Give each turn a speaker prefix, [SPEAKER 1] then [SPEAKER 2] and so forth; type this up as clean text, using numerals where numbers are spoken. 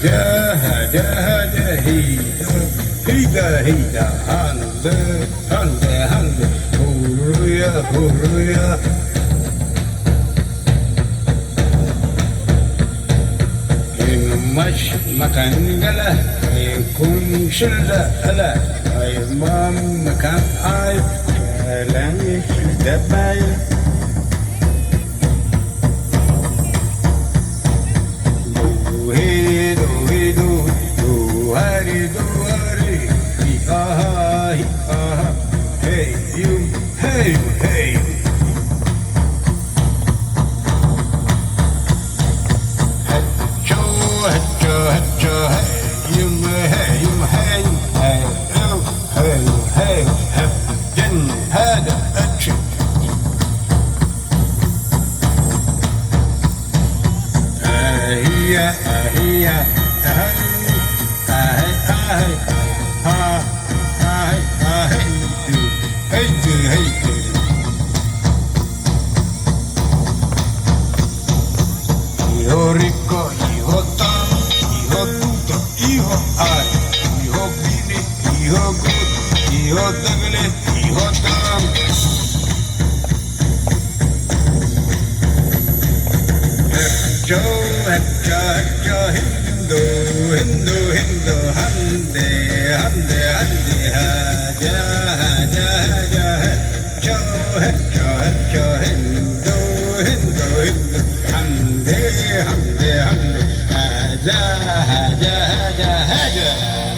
[SPEAKER 1] hada hada hida hida hande hande hande huruya huruya. Mash makan gala kun shilda ala ay mam makan ay kalam shilda bay. Hey you, hey hey. Hijo rico, hijo tan, hijo puto, hijo ay, hijo bini, hijo good, hijo dagle, hijo tam. Heccho, Hindu, Hindu, Hindu, hande, hande, hande, haja, haja, haja, heccho, Hindu, Hindu, Hindu, hande, hande, hande, haja, haja, haja, haja.